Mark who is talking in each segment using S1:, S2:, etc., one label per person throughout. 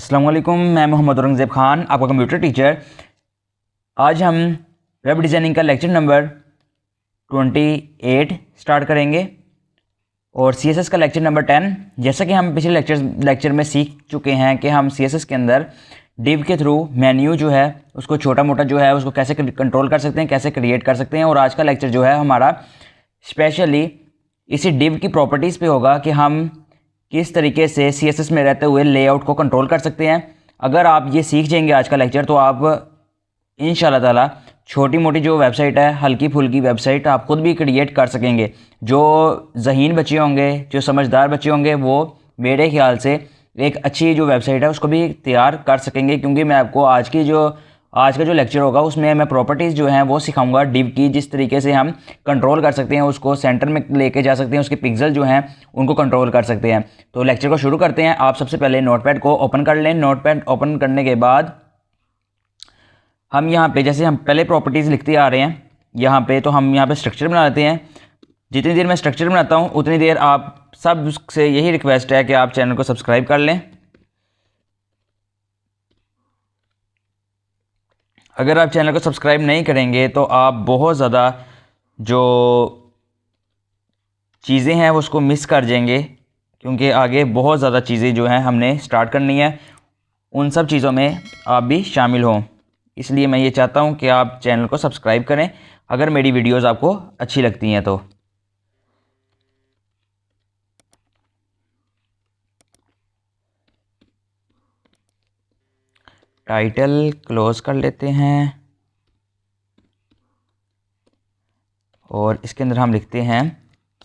S1: अस्सलाम वालेकुम, मैं मोहम्मद औरंगज़ेब ख़ान, आपका कंप्यूटर टीचर। आज हम वेब डिज़ाइनिंग का लेक्चर नंबर 28 स्टार्ट करेंगे और CSS का लेक्चर नंबर 10। जैसा कि हम पिछले लेक्चर में सीख चुके हैं कि हम CSS के अंदर डिव के थ्रू मेन्यू जो है उसको छोटा मोटा जो है उसको कैसे कंट्रोल कर सकते हैं, कैसे क्रिएट कर सकते हैं। और आज का लेक्चर जो है हमारा स्पेशली इसी डिव की प्रॉपर्टीज़ पे होगा कि हम किस तरीके से CSS में रहते हुए लेआउट को कंट्रोल कर सकते हैं। अगर आप ये सीख जाएंगे आज का लेक्चर तो आप इंशाल्लाह ताला छोटी मोटी जो वेबसाइट है, हल्की फुल्की वेबसाइट आप खुद भी क्रिएट कर सकेंगे। जो ज़हीन बच्चे होंगे, जो समझदार बच्चे होंगे, वो मेरे ख्याल से एक अच्छी जो वेबसाइट है उसको भी तैयार कर सकेंगे। क्योंकि मैं आपको आज का जो लेक्चर होगा उसमें मैं प्रॉपर्टीज़ जो हैं वो सिखाऊंगा डिव की, जिस तरीके से हम कंट्रोल कर सकते हैं, उसको सेंटर में लेके जा सकते हैं, उसके पिक्सल जो हैं उनको कंट्रोल कर सकते हैं। तो लेक्चर को शुरू करते हैं। आप सबसे पहले नोटपैड को ओपन कर लें। नोटपैड ओपन करने के बाद हम यहाँ पे जैसे हम पहले प्रॉपर्टीज़ लिखते आ रहे हैं यहाँ पे, तो हम यहाँ पे स्ट्रक्चर बना लेते हैं। जितनी देर मैं स्ट्रक्चर बनाता हूँ उतनी देर आप सब से यही रिक्वेस्ट है कि आप चैनल को सब्सक्राइब कर लें। अगर आप चैनल को सब्सक्राइब नहीं करेंगे तो आप बहुत ज़्यादा जो चीज़ें हैं वो उसको मिस कर जाएंगे, क्योंकि आगे बहुत ज़्यादा चीज़ें जो हैं हमने स्टार्ट करनी है, उन सब चीज़ों में आप भी शामिल हों। इसलिए मैं ये चाहता हूँ कि आप चैनल को सब्सक्राइब करें अगर मेरी वीडियोस आपको अच्छी लगती हैं तो। टाइटल क्लोज कर लेते हैं और इसके अंदर हम लिखते हैं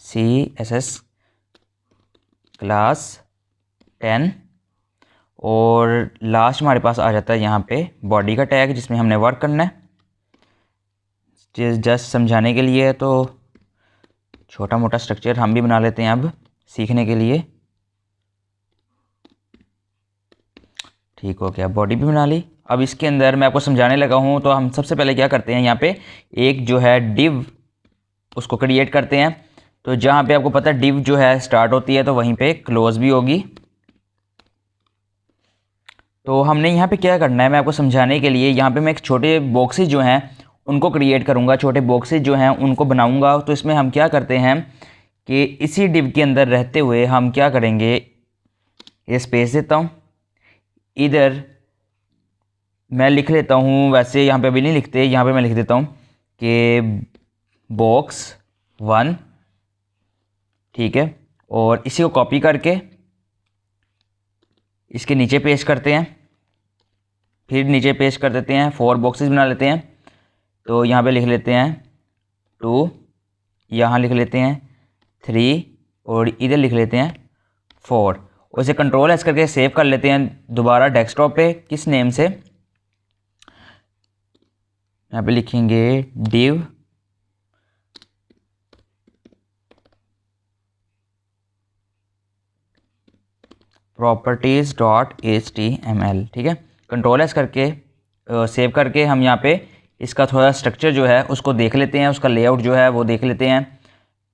S1: CSS क्लास 10 और लास्ट हमारे पास आ जाता है यहाँ पे बॉडी का टैग जिसमें हमने वर्क करना है। जस्ट समझाने के लिए तो छोटा मोटा स्ट्रक्चर हम भी बना लेते हैं अब सीखने के लिए। ठीक हो गया, बॉडी भी बना ली। अब इसके अंदर मैं आपको समझाने लगा हूँ तो हम सबसे पहले क्या करते हैं, यहाँ पे एक जो है डिव उसको क्रिएट करते हैं। तो जहाँ पे आपको पता है डिव जो है स्टार्ट होती है तो वहीं पे क्लोज भी होगी। तो हमने यहाँ पे क्या करना है, मैं आपको समझाने के लिए यहाँ पे मैं एक छोटे बॉक्सेस जो हैं उनको क्रिएट करूँगा, छोटे बॉक्सेस जो हैं उनको बनाऊँगा। तो इसमें हम क्या करते हैं कि इसी डिव के अंदर रहते हुए हम क्या करेंगे, ये स्पेस देता हूँ, इधर मैं लिख लेता हूँ, वैसे यहाँ पे अभी नहीं लिखते, यहाँ पे मैं लिख देता हूँ कि बॉक्स 1, ठीक है। और इसी को कॉपी करके इसके नीचे पेस्ट करते हैं, फिर नीचे पेस्ट कर देते हैं, 4 बॉक्सेस बना लेते हैं। तो यहाँ पे लिख लेते हैं 2, यहाँ लिख लेते हैं 3 और इधर लिख लेते हैं 4। और इसे Ctrl+S करके सेव कर लेते हैं दोबारा डेस्कटॉप पे। किस नेम से, यहाँ पे लिखेंगे div properties.html, ठीक है। Ctrl+S करके सेव करके हम यहाँ पे इसका थोड़ा स्ट्रक्चर जो है उसको देख लेते हैं, उसका लेआउट जो है वो देख लेते हैं।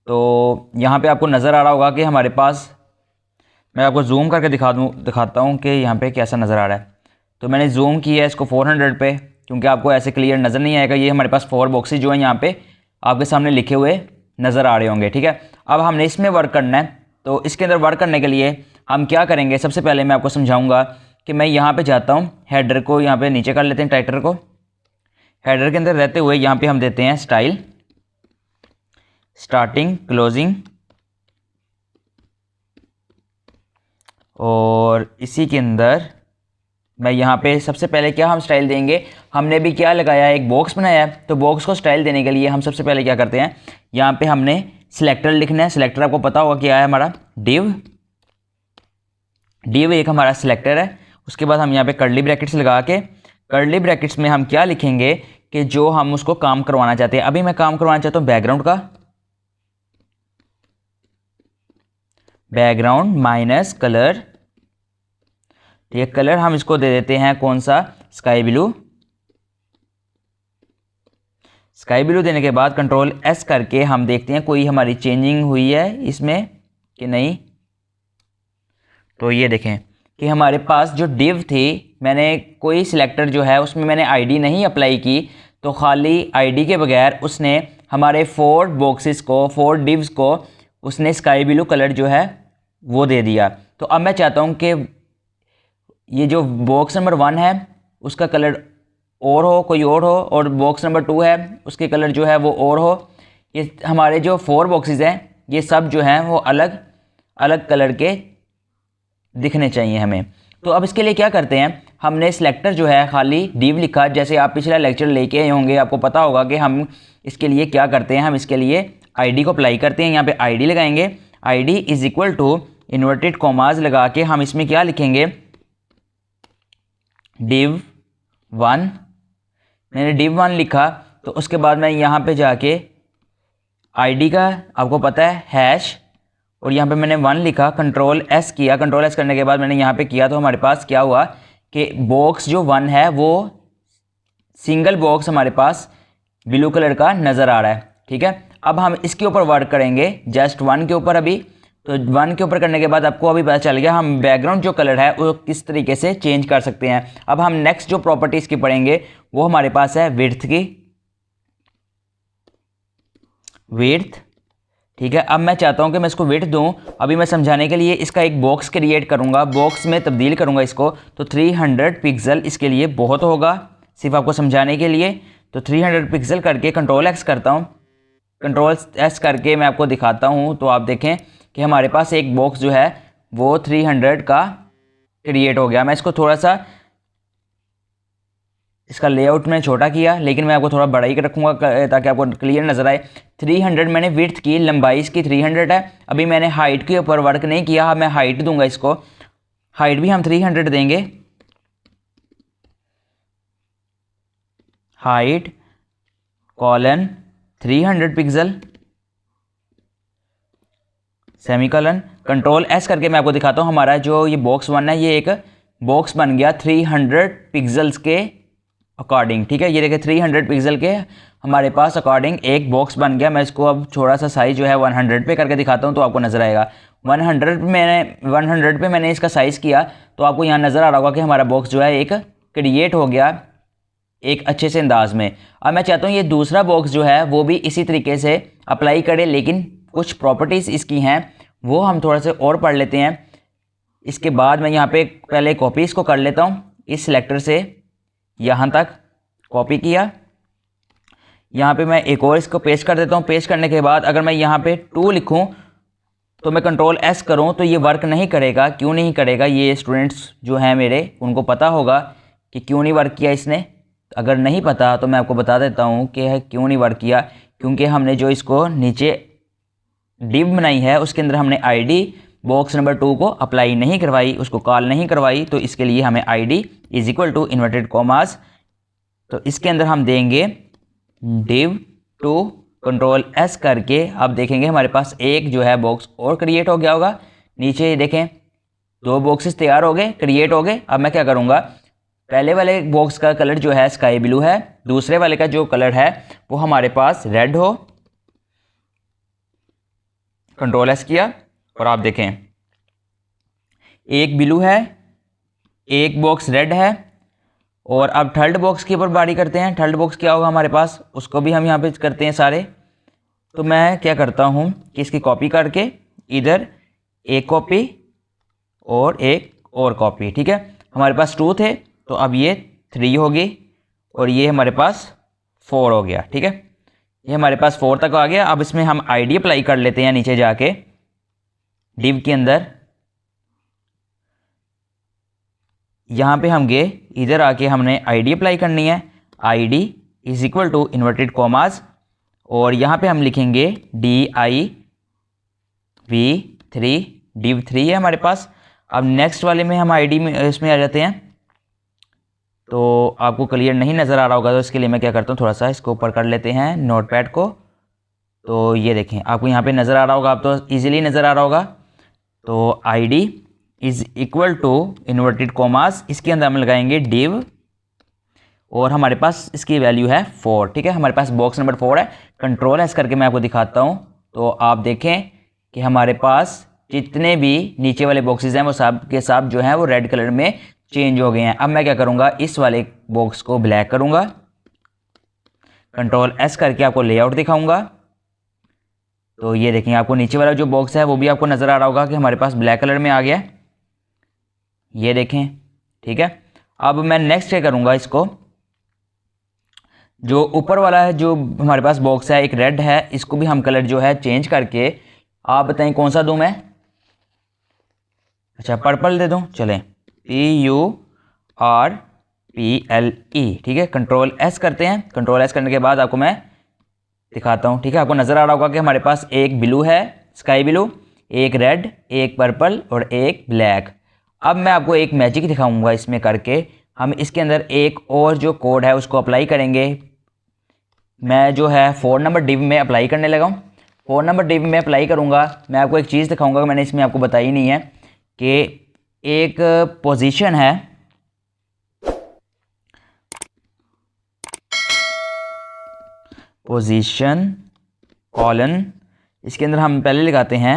S1: तो यहाँ पे आपको नज़र आ रहा होगा कि हमारे पास, मैं आपको जूम करके दिखाता हूँ कि यहाँ पे कैसा नज़र आ रहा है। तो मैंने जूम किया है इसको 400 पे, क्योंकि आपको ऐसे क्लियर नज़र नहीं आएगा। ये हमारे पास 4 बॉक्सेस जो हैं यहाँ पे आपके सामने लिखे हुए नज़र आ रहे होंगे, ठीक है। अब हमने इसमें वर्क करना है। तो इसके अंदर वर्क करने के लिए हम क्या करेंगे, सबसे पहले मैं आपको समझाऊँगा कि मैं यहाँ पर जाता हूँ, हेडर को यहाँ पर नीचे कर लेते हैं, टाइटल को हेडर के अंदर रहते हुए यहाँ पर हम देते हैं स्टाइल स्टार्टिंग क्लोजिंग, और इसी के अंदर मैं यहाँ पे सबसे पहले क्या हम स्टाइल देंगे, हमने भी क्या लगाया है, एक बॉक्स बनाया है। तो बॉक्स को स्टाइल देने के लिए हम सबसे पहले क्या करते हैं, यहाँ पे हमने सिलेक्टर लिखना है। सिलेक्टर आपको पता होगा क्या है, हमारा डिव एक हमारा सिलेक्टर है। उसके बाद हम यहाँ पे कर्ली ब्रैकेट्स लगा के, कर्ली ब्रैकेट्स में हम क्या लिखेंगे कि जो हम उसको काम करवाना चाहते हैं। अभी मैं काम करवाना चाहता हूँ बैकग्राउंड का, बैकग्राउंड माइनस कलर, ठीक है। कलर हम इसको दे देते हैं कौन सा, स्काई ब्लू। स्काई ब्लू देने के बाद Ctrl+S करके हम देखते हैं कोई हमारी चेंजिंग हुई है इसमें कि नहीं। तो ये देखें कि हमारे पास जो div थी, मैंने कोई सिलेक्टर जो है उसमें मैंने ID नहीं अप्लाई की, तो खाली ID के बगैर उसने हमारे 4 बॉक्सेस को, 4 divs को उसने स्काई ब्लू कलर जो है वो दे दिया। तो अब मैं चाहता हूँ कि ये जो बॉक्स नंबर 1 है उसका कलर और हो, कोई और हो, और बॉक्स नंबर 2 है उसके कलर जो है वो और हो। ये हमारे जो 4 बॉक्सेस हैं ये सब जो हैं वो अलग अलग कलर के दिखने चाहिए हमें। तो अब इसके लिए क्या करते हैं, हमने सिलेक्टर जो है खाली div लिखा, जैसे आप पिछला लेक्चर लेके आए होंगे, आपको पता होगा कि हम इसके लिए क्या करते हैं। हम इसके लिए ID को अप्लाई करते हैं, यहाँ पे ID लगाएंगे, ID is equal to inverted commas लगा के हम इसमें क्या लिखेंगे, div1। मैंने div1 लिखा, तो उसके बाद मैं यहाँ पे जाके ID का आपको पता है हैश, और यहाँ पे मैंने 1 लिखा, कंट्रोल S किया। कंट्रोल S करने के बाद मैंने यहाँ पे किया, तो हमारे पास क्या हुआ कि बॉक्स जो 1 है वो सिंगल बॉक्स हमारे पास ब्लू कलर का नज़र आ रहा है। ठीक है, अब हम इसके ऊपर वर्क करेंगे, जस्ट 1 के ऊपर अभी। तो 1 के ऊपर करने के बाद आपको अभी पता चल गया हम बैकग्राउंड जो कलर है वो किस तरीके से चेंज कर सकते हैं। अब हम नेक्स्ट जो प्रॉपर्टीज़ की पढ़ेंगे वो हमारे पास है विड्थ की, विड्थ। ठीक है, अब मैं चाहता हूं कि मैं इसको विड्थ दूं। अभी मैं समझाने के लिए इसका एक बॉक्स क्रिएट करूंगा, बॉक्स में तब्दील करूंगा इसको, तो 300 पिक्सल इसके लिए बहुत होगा, सिर्फ आपको समझाने के लिए। तो 300 पिक्सल करके कंट्रोल एक्स करता हूं, कंट्रोल एस करके मैं आपको दिखाता हूं। तो आप देखें कि हमारे पास एक बॉक्स जो है वो 300 का क्रिएट हो गया। मैं इसको थोड़ा सा इसका लेआउट मैंने छोटा किया, लेकिन मैं आपको थोड़ा बड़ा ही रखूँगा ताकि आपको क्लियर नज़र आए। 300 मैंने विड्थ की, लंबाई इसकी 300 है। अभी मैंने हाइट के ऊपर वर्क नहीं किया, मैं हाइट दूंगा इसको, हाइट भी हम 300 देंगे, height colon 300 pixel semicolon. Control S करके मैं आपको दिखाता हूँ, हमारा जो ये बॉक्स 1 है ये एक बॉक्स बन गया 300 पिक्सल्स के अकॉर्डिंग। ठीक है, ये देखिए 300 पिक्सल के हमारे पास अकॉर्डिंग एक बॉक्स बन गया। मैं इसको अब थोड़ा सा साइज़ जो है 100 पे करके दिखाता हूँ तो आपको नज़र आएगा। 100 पे मैंने इसका साइज़ किया, तो आपको यहाँ नज़र आ रहा होगा कि हमारा बॉक्स जो है एक क्रिएट हो गया एक अच्छे से अंदाज में। अब मैं चाहता हूँ ये दूसरा बॉक्स जो है वो भी इसी तरीके से अप्लाई करे, लेकिन कुछ प्रॉपर्टीज़ इसकी हैं वो हम थोड़ा से और पढ़ लेते हैं। इसके बाद मैं यहाँ पे पहले कॉपी इसको कर लेता हूँ, इस सिलेक्टर से यहाँ तक कॉपी किया, यहाँ पे मैं एक और इसको पेस्ट कर देता हूँ। पेस्ट करने के बाद अगर मैं यहाँ पे 2 लिखूँ तो मैं कंट्रोल एस करूँ तो ये वर्क नहीं करेगा। क्यों नहीं करेगा, ये स्टूडेंट्स जो हैं मेरे उनको पता होगा कि क्यों नहीं वर्क किया इसने। अगर नहीं पता तो मैं आपको बता देता हूँ कि क्यों नहीं वर्क किया, क्योंकि हमने जो इसको नीचे div बनाई है उसके अंदर हमने ID बॉक्स नंबर 2 को अप्लाई नहीं करवाई, उसको कॉल नहीं करवाई। तो इसके लिए हमें ID is equal to inverted commas, तो इसके अंदर हम देंगे div2 कंट्रोल S करके। अब देखेंगे हमारे पास एक जो है बॉक्स और क्रिएट हो गया होगा। नीचे देखें 2 बॉक्सेस तैयार हो गए, क्रिएट हो गए। अब मैं क्या करूँगा, पहले वाले बॉक्स का कलर जो है स्काई ब्लू है, दूसरे वाले का जो कलर है वो हमारे पास रेड हो। कंट्रोल एस किया और आप देखें एक ब्लू है, एक बॉक्स रेड है। और अब थर्ड बॉक्स के ऊपर बारी करते हैं। थर्ड बॉक्स क्या होगा हमारे पास, उसको भी हम यहाँ पे करते हैं सारे। तो मैं क्या करता हूँ कि इसकी कॉपी करके इधर एक कॉपी और एक और कॉपी। ठीक है, हमारे पास 2 थे तो अब ये 3 होगी और ये हमारे पास 4 हो गया। ठीक है, ये हमारे पास 4 तक आ गया। अब इसमें हम ID अप्लाई कर लेते हैं नीचे जाके div के अंदर। यहाँ पे हम गए, इधर आके हमने ID अप्लाई करनी है, ID is equal to inverted commas, और यहाँ पे हम लिखेंगे div3, div3 है हमारे पास। अब नेक्स्ट वाले में हम ID में इसमें आ जाते हैं। तो आपको क्लियर नहीं नज़र आ रहा होगा, तो इसके लिए मैं क्या करता हूँ, थोड़ा सा इसको ऊपर कर लेते हैं नोटपैड को। तो ये देखें आपको यहाँ पे नज़र आ रहा होगा, आप तो इजीली नज़र आ रहा होगा। तो ID is equal to inverted commas, इसके अंदर हम लगाएंगे div और हमारे पास इसकी वैल्यू है 4। ठीक है, हमारे पास बॉक्स नंबर 4 है। कंट्रोल एस करके मैं आपको दिखाता हूँ, तो आप देखें कि हमारे पास जितने भी नीचे वाले बॉक्सेस हैं वो सब के सब जो हैं वो रेड कलर में चेंज हो गए हैं। अब मैं क्या करूँगा, इस वाले बॉक्स को ब्लैक करूँगा, कंट्रोल एस करके आपको लेआउट दिखाऊंगा। तो ये देखें, आपको नीचे वाला जो बॉक्स है वो भी आपको नज़र आ रहा होगा कि हमारे पास ब्लैक कलर में आ गया। ये देखें, ठीक है। अब मैं नेक्स्ट क्या करूँगा, इसको जो ऊपर वाला है जो हमारे पास बॉक्स है एक रेड है, इसको भी हम कलर जो है चेंज करके, आप बताएं कौन सा दूं मैं। अच्छा, पर्पल दे दूं, चलें, PURPLE, ठीक है। कंट्रोल एस करते हैं, कंट्रोल एस करने के बाद आपको मैं दिखाता हूं, ठीक है। आपको नज़र आ रहा होगा कि हमारे पास एक ब्लू है, स्काई ब्लू, एक रेड, एक पर्पल और एक ब्लैक। अब मैं आपको एक मैजिक दिखाऊंगा इसमें करके, हम इसके अंदर एक और जो कोड है उसको अप्लाई करेंगे। मैं जो है 4 नंबर डिव में अप्लाई करने लगा हूँ। 4 नंबर डिव में अप्लाई करूँगा, मैं आपको एक चीज़ दिखाऊंगा, मैंने इसमें आपको बताई नहीं है कि एक पोजीशन है, पोजीशन कॉलन, इसके अंदर हम पहले लगाते हैं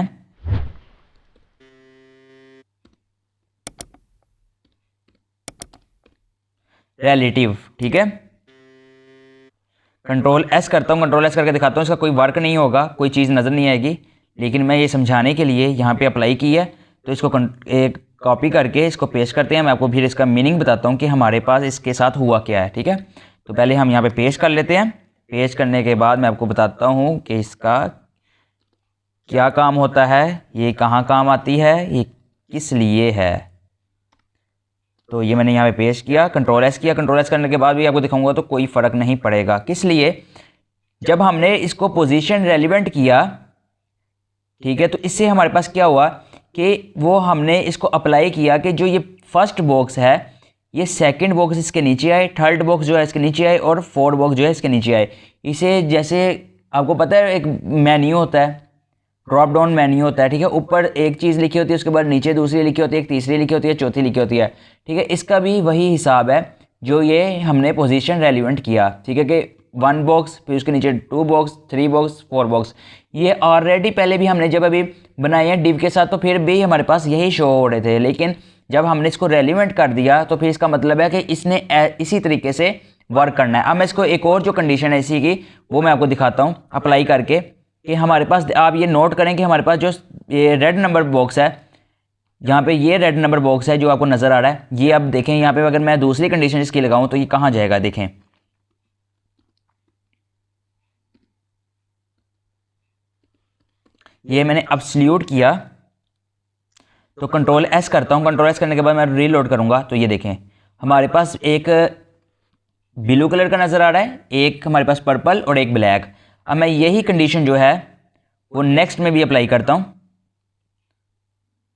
S1: रिलेटिव, ठीक है। कंट्रोल एस करता हूँ, कंट्रोल एस करके दिखाता हूँ, इसका कोई वर्क नहीं होगा, कोई चीज़ नज़र नहीं आएगी, लेकिन मैं ये समझाने के लिए यहाँ पे अप्लाई की है। तो इसको एक कॉपी करके इसको पेस्ट करते हैं, मैं आपको फिर इसका मीनिंग बताता हूँ कि हमारे पास इसके साथ हुआ क्या है, ठीक है। तो पहले हम यहाँ पे पेस्ट कर लेते हैं, पेस्ट करने के बाद मैं आपको बताता हूँ कि इसका क्या काम होता है, ये कहाँ काम आती है, ये किस लिए है। तो ये मैंने यहाँ पे पेस्ट किया, कंट्रोल एस किया, कंट्रोल एस करने के बाद भी आपको दिखाऊंगा तो कोई फ़र्क नहीं पड़ेगा। किस लिए, जब हमने इसको पोजीशन रेलिवेंट किया, ठीक है, तो इससे हमारे पास क्या हुआ कि वो हमने इसको अप्लाई किया कि जो ये फर्स्ट बॉक्स है ये सेकंड बॉक्स इसके नीचे आए, थर्ड बॉक्स जो है इसके नीचे आए और फोर्थ बॉक्स जो है इसके नीचे आए। इसे जैसे आपको पता है एक मेन्यू होता है, ड्रॉप डाउन मेन्यू होता है, ठीक है। ऊपर एक चीज़ लिखी होती है, उसके बाद नीचे दूसरी लिखी होती है, एक तीसरी लिखी होती है, चौथी लिखी होती है, ठीक है। इसका भी वही हिसाब है जो ये हमने पोजीशन रेलिवेंट किया, ठीक है, कि 1 बॉक्स, फिर उसके नीचे 2 बॉक्स, 3 बॉक्स, 4 बॉक्स। ये ऑलरेडी पहले भी हमने जब अभी बनाए हैं डिव के साथ तो फिर भी हमारे पास यही शो हो रहे थे, लेकिन जब हमने इसको रेलिवेंट कर दिया तो फिर इसका मतलब है कि इसने इसी तरीके से वर्क करना है। अब मैं इसको एक और जो कंडीशन है इसी की वो मैं आपको दिखाता हूँ अप्लाई करके, कि हमारे पास आप ये नोट करें कि हमारे पास जो ये रेड नंबर बॉक्स है, यहाँ पे ये रेड नंबर बॉक्स है जो आपको नज़र आ रहा है, ये अब देखें यहाँ पे अगर मैं दूसरी कंडीशन इसकी लगाऊं तो ये कहाँ जाएगा, देखें। ये मैंने एब्सोल्यूट किया, तो कंट्रोल एस करता हूँ, कंट्रोल एस करने के बाद मैं रीलोड करूँगा तो ये देखें हमारे पास एक ब्लू कलर का नज़र आ रहा है, एक हमारे पास पर्पल और एक ब्लैक। अब मैं यही कंडीशन जो है वो नेक्स्ट में भी अप्लाई करता हूँ।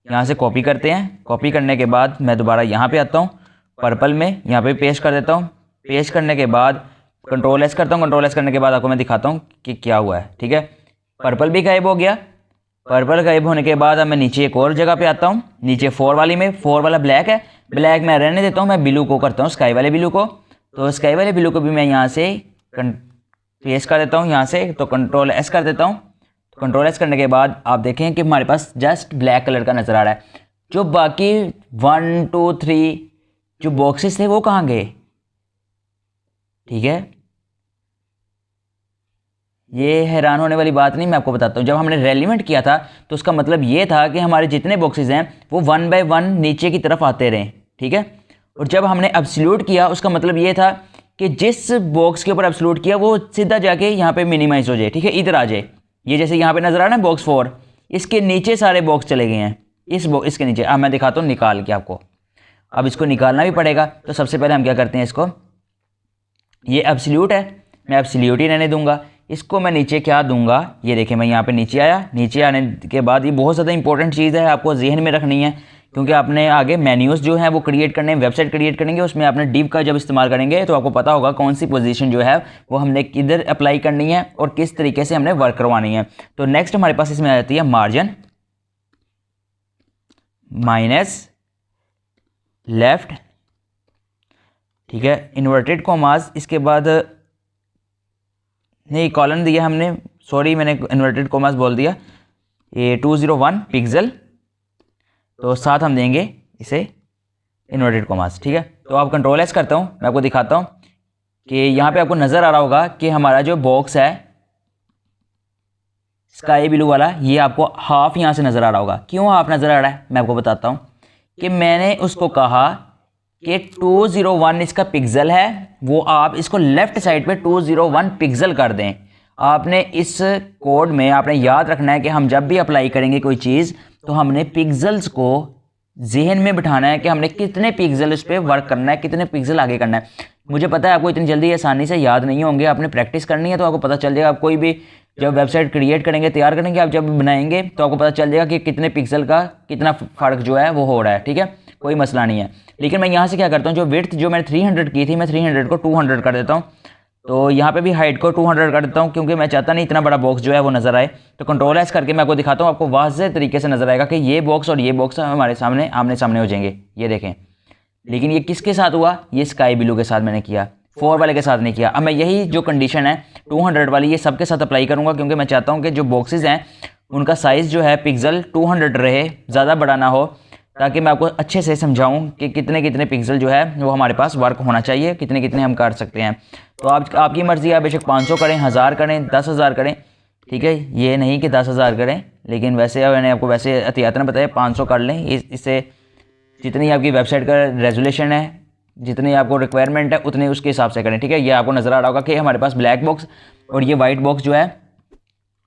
S1: यहाँ से कॉपी करते हैं, कॉपी करने के बाद मैं दोबारा यहाँ पे आता हूँ, पर्पल में यहाँ पे पेस्ट कर देता हूँ। पेस्ट करने के बाद कंट्रोल एस करता हूँ, कंट्रोल एस करने के बाद आपको मैं दिखाता हूँ कि क्या हुआ है, ठीक है। पर्पल भी गायब हो गया, पर्पल गायब होने के बाद अब मैं नीचे एक और जगह पे आता हूँ, नीचे 4 वाली में, 4 वाला ब्लैक है, ब्लैक मैं रहने देता हूँ, मैं ब्लू को करता हूँ स्काई वाले ब्लू को। तो स्काई वाले ब्लू को भी मैं यहाँ से पेस्ट कर देता हूँ यहाँ से, तो कंट्रोल एस कर देता हूँ। तो कंट्रोल एस करने के बाद आप देखें कि हमारे पास जस्ट ब्लैक कलर का नज़र आ रहा है। जो बाकी 1 2 3 जो बॉक्सेस थे वो कहाँ गए, ठीक है। ये हैरान होने वाली बात नहीं, मैं आपको बताता हूँ। जब हमने रेलिवेंट किया था तो उसका मतलब ये था कि हमारे जितने बॉक्सेस हैं वो 1 बाय 1 नीचे की तरफ आते रहें, ठीक है। और जब हमने एब्सोल्यूट किया उसका मतलब ये था कि जिस बॉक्स के ऊपर एब्सोल्यूट किया वो सीधा जाके यहाँ पे मिनिमाइज हो जाए, ठीक है, इधर आ जाए। ये जैसे यहाँ पे नजर आ रहा है बॉक्स 4, इसके नीचे सारे बॉक्स चले गए हैं, इसके नीचे। अब मैं दिखाता हूँ निकाल के आपको। अब इसको निकालना भी पड़ेगा, तो सबसे पहले हम क्या करते हैं, इसको, ये एब्सोल्यूट है, मैं एब्सोल्यूट ही रहने दूंगा। इसको मैं नीचे क्या दूंगा, ये देखें मैं यहाँ पे नीचे आया, नीचे आने के बाद ये बहुत ज़्यादा इंपॉर्टेंट चीज़ है, आपको जहन में रखनी है, क्योंकि आपने आगे मेन्यूज़ जो हैं वो क्रिएट करने, वेबसाइट क्रिएट करेंगे, उसमें आपने डिव का जब इस्तेमाल करेंगे तो आपको पता होगा कौन सी पोजीशन जो है वो हमने किधर अप्लाई करनी है और किस तरीके से हमने वर्क करवानी है। तो नेक्स्ट हमारे पास इसमें आ जाती है मार्जिन माइनस लेफ्ट, ठीक है, इन्वर्टेड कॉमास, इसके बाद नहीं कॉलन दिया हमने, सॉरी मैंने इन्वर्टेड कॉमास बोल दिया, ये 201 पिक्सल, तो साथ हम देंगे इसे इन्वर्टेड कॉमास, ठीक है। तो आप कंट्रोल एस करता हूँ, मैं आपको दिखाता हूँ कि यहाँ पे आपको नज़र आ रहा होगा कि हमारा जो बॉक्स है स्काई ब्लू वाला, ये आपको हाफ यहाँ से नज़र आ रहा होगा। क्यों हाफ नज़र आ रहा है, मैं आपको बताता हूँ कि मैंने उसको कहा कि 201 इसका पिक्सल है, वो आप इसको लेफ्ट साइड पे 201 पिक्सल कर दें। आपने इस कोड में आपने याद रखना है कि हम जब भी अप्लाई करेंगे कोई चीज़ तो हमने पिक्सल्स को जहन में बिठाना है कि हमने कितने पिक्सल इस पर वर्क करना है, कितने पिक्सल आगे करना है। मुझे पता है आपको इतनी जल्दी आसानी से याद नहीं होंगे, आपने प्रैक्टिस करनी है तो आपको पता चल जाएगा। आप कोई भी जब वेबसाइट क्रिएट करेंगे, तैयार करेंगे, आप जब बनाएंगे तो आपको पता चल जाएगा कि कितने पिक्सल का कितना फ़र्क जो है वो हो रहा है, ठीक है, कोई मसला नहीं है। लेकिन मैं यहाँ से क्या करता हूँ, जो विड्थ जो मैंने 300 की थी, मैं 300 को 200 कर देता हूँ। तो यहाँ पे भी हाइट को 200 कर देता हूँ क्योंकि मैं चाहता नहीं इतना बड़ा बॉक्स जो है वो नज़र आए। तो कंट्रोल एस करके मैं आपको दिखाता हूँ, आपको वाज़ेह तरीके से नज़र आएगा कि ये बॉक्स और ये बॉक्स हमारे सामने आमने सामने हो जाएंगे, ये देखें। लेकिन ये किसके साथ हुआ, ये स्काई ब्लू के साथ मैंने किया, 4 वाले के साथ नहीं किया। अब मैं यही जो कंडीशन है 200 वाली, ये सबके साथ अप्लाई करूँगा क्योंकि मैं चाहता हूँ कि जो बॉक्सेस हैं उनका साइज़ जो है पिक्सल 200 रहे, ज़्यादा बड़ा ना हो, ताकि मैं आपको अच्छे से समझाऊं कि कितने कितने पिक्सल जो है वो हमारे पास वर्क होना चाहिए, कितने कितने हम कर सकते हैं। तो आपकी मर्ज़ी है, बेशक 500 करें, 1000 करें, 10,000 करें, ठीक है। ये नहीं कि 10,000 करें, लेकिन वैसे मैंने आपको वैसे एहतियातन बताया 500 कर लें। इससे जितनी आपकी वेबसाइट का रेजोल्यूशन है, जितनी आपको रिक्वायरमेंट है, उतने उसके हिसाब से करें, ठीक है। ये आपको नज़र आ रहा होगा कि हमारे पास ब्लैक बॉक्स और ये वाइट बॉक्स जो है,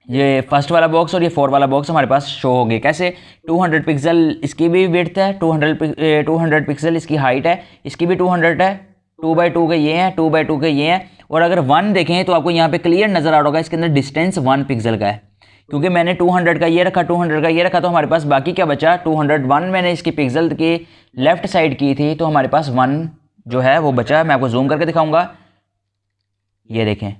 S1: ये फर्स्ट वाला बॉक्स और ये 4 वाला बॉक्स हमारे पास शो हो गए। कैसे, 200 पिक्सल इसकी भी विड्थ है, 200 पिक्सल इसकी हाइट है, इसकी भी 200 है, 2x2 के ये हैं, 2x2 के ये हैं। और अगर 1 देखें तो आपको यहाँ पे क्लियर नज़र आ रहा होगा, इसके अंदर डिस्टेंस 1 पिक्सल का है, क्योंकि मैंने 200 का ये रखा, 200 का ये रखा, तो हमारे पास बाकी क्या बचा, 201 मैंने इसकी पिक्सल की लेफ्ट साइड की थी, तो हमारे पास 1 जो है वो बचा। मैं आपको जूम करके दिखाऊंगा, ये देखें,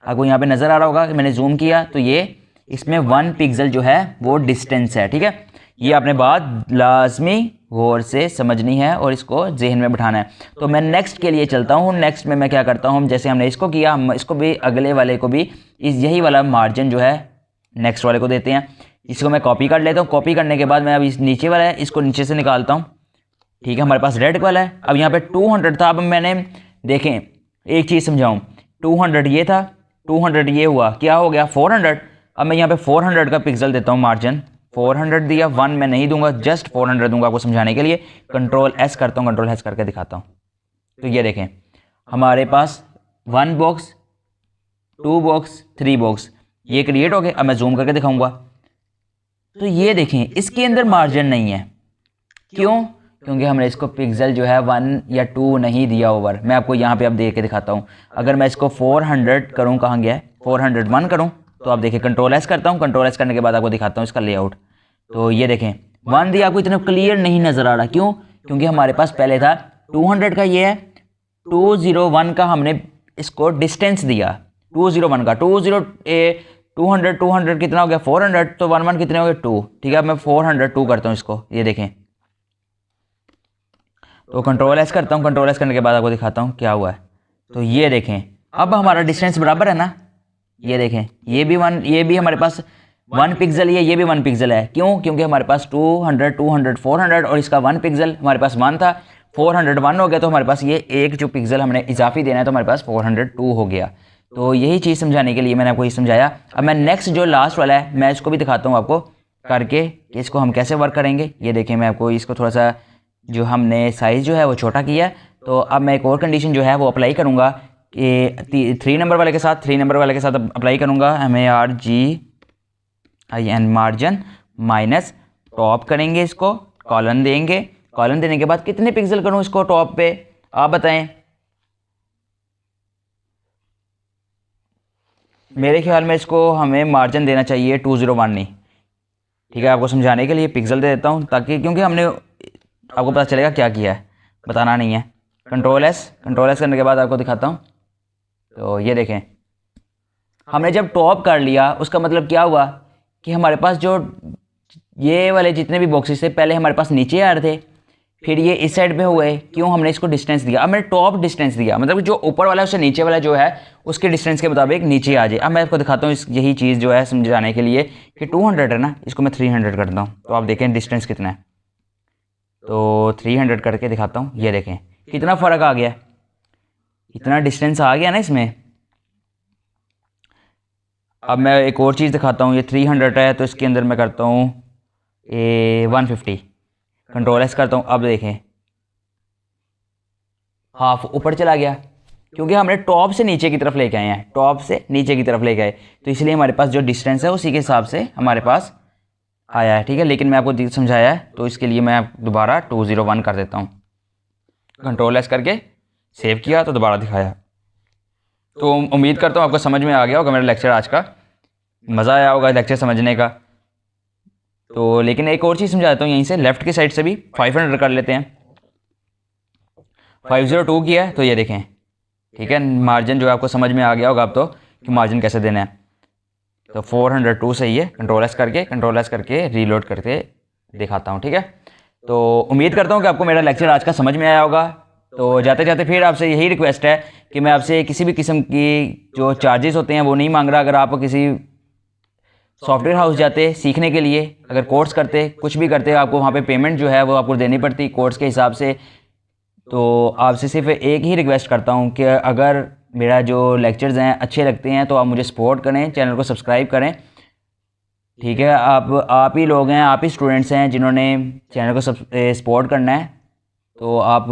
S1: आपको यहाँ पे नज़र आ रहा होगा कि मैंने जूम किया तो ये इसमें 1 पिक्सल जो है वो डिस्टेंस है, ठीक है। ये आपने बात लाजमी गौर से समझनी है और इसको जहन में बिठाना है। तो मैं नेक्स्ट के लिए चलता हूँ। नेक्स्ट में मैं क्या करता हूँ, जैसे हमने इसको किया, हम इसको भी अगले वाले को भी यही वाला मार्जिन जो है नेक्स्ट वाले को देते हैं। इसको मैं कॉपी कर लेता हूँ। कॉपी करने के बाद मैं अब इस नीचे वाला है इसको नीचे से निकालता हूँ, ठीक है। हमारे पास रेड वाला है, अब यहाँ पे 200 था, अब मैंने देखें एक चीज़ समझाऊँ, 200 ये था, 200 ये हुआ, क्या हो गया 400। अब मैं यहाँ पे 400 का पिक्सल देता हूँ मार्जिन, 400 दिया, 1 मैं नहीं दूंगा, जस्ट 400 दूंगा आपको समझाने के लिए। कंट्रोल एस करता हूँ, कंट्रोल एस करके दिखाता हूँ। तो ये देखें हमारे पास 1 बॉक्स, 2 बॉक्स, 3 बॉक्स ये क्रिएट हो गए। अब मैं जूम करके दिखाऊंगा तो ये देखें इसके अंदर मार्जिन नहीं है। क्यों, क्योंकि हमने इसको पिक्सल जो है 1 या 2 नहीं दिया ओवर। मैं आपको यहाँ पे अब दे के दिखाता हूँ। अगर मैं इसको 400 करूँ, कहाँ गया है, 401 करूँ, तो आप देखिए कंट्रोल एस करता हूँ। कंट्रोल एस करने के बाद आपको दिखाता हूँ इसका लेआउट। तो ये देखें 1 दिया, आपको इतना क्लियर नहीं नज़र आ रहा। क्यों, क्योंकि हमारे पास पहले था 200 का, ये है 201 का, हमने इसको डिस्टेंस दिया 201 का, 200 कितना हो गया 400, तो 1 कितने हो गए 2, ठीक है। अब मैं 402 करता हूँ इसको, ये देखें। तो कंट्रोल एस करता हूँ, कंट्रोल एस करने के बाद आपको दिखाता हूँ क्या हुआ है। तो ये देखें अब हमारा डिस्टेंस बराबर है ना, ये देखें ये भी 1, ये भी हमारे पास 1 पिक्सल है, ये भी 1 पिक्सल है। क्यों, क्योंकि हमारे पास 200, 200, 400 और इसका 1 पिक्सल हमारे पास 1 था, 401 हो गया, तो हमारे पास ये एक जो पिक्सल हमने इजाफी देना है तो हमारे पास 402 हो गया। तो यही चीज़ समझाने के लिए मैंने आपको ये समझाया। अब मैं नेक्स्ट जो लास्ट वाला है मैं इसको भी दिखाता हूँ आपको करके कि इसको हम कैसे वर्क करेंगे। ये देखें मैं आपको इसको थोड़ा सा जो हमने साइज़ जो है वो छोटा किया है। तो अब मैं एक और कंडीशन जो है वो अप्लाई करूँगा कि 3 नंबर वाले के साथ, 3 नंबर वाले के साथ अप्लाई करूँगा। MARGIN मार्जिन माइनस टॉप करेंगे, इसको कॉलन देंगे। कॉलन देने के बाद कितने पिक्सल करूँ इसको टॉप पे, आप बताएं। मेरे ख्याल में इसको हमें मार्जिन देना चाहिए 201 नहीं, ठीक है। आपको समझाने के लिए पिक्सल दे देता हूँ ताकि, क्योंकि हमने आपको पता चलेगा क्या किया है, बताना नहीं है। कंट्रोल एस करने के बाद आपको दिखाता हूँ। तो ये देखें हमने जब टॉप कर लिया उसका मतलब क्या हुआ कि हमारे पास जो ये वाले जितने भी बॉक्सेस थे पहले हमारे पास नीचे आ रहे थे, फिर ये इस साइड पे हुए। क्यों, हमने इसको डिस्टेंस दिया। अब मैंने टॉप डिस्टेंस दिया, मतलब जो ऊपर वाला है उससे नीचे वाला जो है उसके डिस्टेंस के मुताबिक नीचे आ जाए। अब मैं आपको दिखाता हूँ यही चीज़ जो है समझाने के लिए कि 200 है ना, इसको मैं 300 करता हूँ। तो आप देखें डिस्टेंस कितना है, तो 300 करके दिखाता हूँ। ये देखें कितना फ़र्क आ गया, इतना डिस्टेंस आ गया ना इसमें। अब मैं एक और चीज़ दिखाता हूँ। ये 300 है तो इसके अंदर मैं करता हूँ 150, कंट्रोल एस करता हूँ। अब देखें हाफ ऊपर चला गया, क्योंकि हमने टॉप से नीचे की तरफ लेके आए हैं, टॉप से नीचे की तरफ लेके आए, तो इसलिए हमारे पास जो डिस्टेंस है उसी के हिसाब से हमारे पास आया है। ठीक है, लेकिन मैं आपको समझाया है तो इसके लिए मैं दोबारा 201 कर देता हूँ। कंट्रोल एस करके सेव किया तो दोबारा दिखाया। तो उम्मीद करता हूँ आपको समझ में आ गया होगा मेरा लेक्चर आज का, मज़ा आया होगा लेक्चर समझने का। तो लेकिन एक और चीज़ समझाता हूँ, यहीं से लेफ़्ट की साइड से भी 500 कर लेते हैं। 502 किया है तो ये देखें, ठीक है, मार्जिन जो है आपको समझ में आ गया होगा अब तो कि मार्जिन कैसे देना है। तो 402 सही है। कंट्रोल एस करके रीलोड करके दिखाता हूँ। ठीक है, तो उम्मीद करता हूँ कि आपको मेरा लेक्चर आज का समझ में आया होगा। तो जाते जाते फिर आपसे यही रिक्वेस्ट है कि मैं आपसे किसी भी किस्म की जो चार्जेस होते हैं वो नहीं मांग रहा। अगर आप किसी सॉफ्टवेयर हाउस जाते सीखने के लिए, अगर कोर्स करते, कुछ भी करते, आपको वहाँ पे पेमेंट जो है वो आपको देनी पड़ती कोर्स के हिसाब से। तो आपसे सिर्फ एक ही रिक्वेस्ट करता हूँ कि अगर मेरा जो लेक्चर्स हैं अच्छे लगते हैं तो आप मुझे सपोर्ट करें, चैनल को सब्सक्राइब करें। ठीक है, आप ही लोग हैं, आप ही स्टूडेंट्स हैं जिन्होंने चैनल को सपोर्ट करना है। तो आप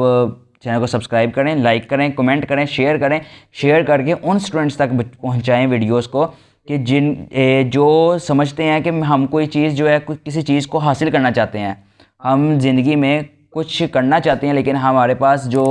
S1: चैनल को सब्सक्राइब करें, लाइक करें, कमेंट करें, शेयर करके उन स्टूडेंट्स तक पहुंचाएं वीडियोस को कि जो समझते हैं कि हम कोई चीज़ जो है किसी चीज़ को हासिल करना चाहते हैं, हम ज़िंदगी में कुछ करना चाहते हैं, लेकिन हमारे पास जो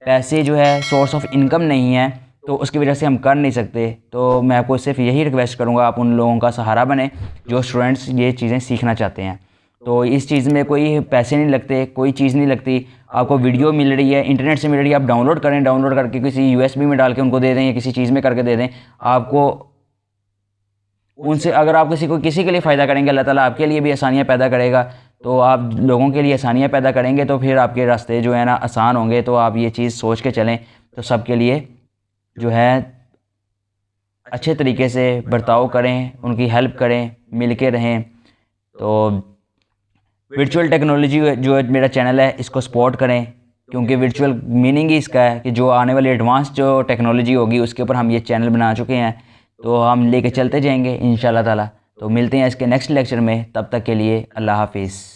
S1: पैसे जो है सोर्स ऑफ इनकम नहीं है, तो उसकी वजह से हम कर नहीं सकते। तो मैं आपको सिर्फ यही रिक्वेस्ट करूँगा, आप उन लोगों का सहारा बने जो स्टूडेंट्स ये चीज़ें सीखना चाहते हैं। तो इस चीज़ में कोई पैसे नहीं लगते, कोई चीज़ नहीं लगती, आपको वीडियो मिल रही है, इंटरनेट से मिल रही है, आप डाउनलोड करें, डाउनलोड करके किसी USB में डाल के उनको दे दें या किसी चीज़ में करके दे दें। आपको उनसे अगर आप किसी के लिए फ़ायदा करेंगे, अल्लाह ताला आपके लिए भी आसानियाँ पैदा करेगा। तो आप लोगों के लिए आसानियाँ पैदा करेंगे तो फिर आपके रास्ते जो है ना आसान होंगे। तो आप ये चीज़ सोच के चलें तो सबके लिए जो है अच्छे तरीके से बर्ताव करें, उनकी हेल्प करें, मिल के रहें। तो वर्चुअल टेक्नोलॉजी जो मेरा चैनल है इसको सपोर्ट करें, क्योंकि वर्चुअल मीनिंग ही इसका है कि जो आने वाली एडवांस जो टेक्नोलॉजी होगी उसके ऊपर हम ये चैनल बना चुके हैं। तो हम लेके चलते जाएंगे इंशाल्लाह ताला। तो मिलते हैं इसके नेक्स्ट लेक्चर में, तब तक के लिए अल्लाह हाफिज़।